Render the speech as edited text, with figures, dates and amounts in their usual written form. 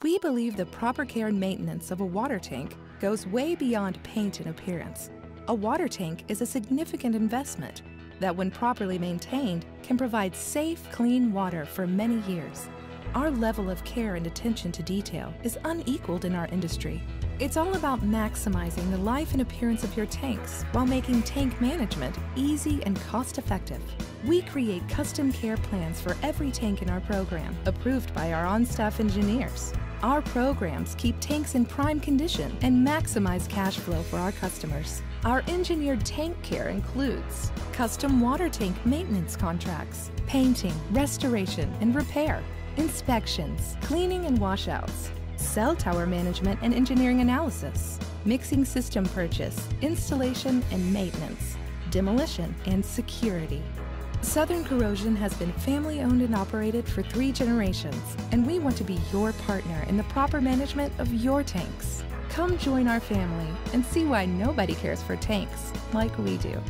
We believe the proper care and maintenance of a water tank goes way beyond paint and appearance. A water tank is a significant investment that, when properly maintained, can provide safe, clean water for many years. Our level of care and attention to detail is unequaled in our industry. It's all about maximizing the life and appearance of your tanks while making tank management easy and cost-effective. We create custom care plans for every tank in our program, approved by our on-staff engineers. Our programs keep tanks in prime condition and maximize cash flow for our customers. Our engineered tank care includes custom water tank maintenance contracts, painting, restoration and repair, inspections, cleaning and washouts, cell tower management and engineering analysis, mixing system purchase, installation and maintenance, demolition and security. Southern Corrosion has been family-owned and operated for 3 generations, and we want to be your partner in the proper management of your tanks. Come join our family and see why nobody cares for tanks like we do.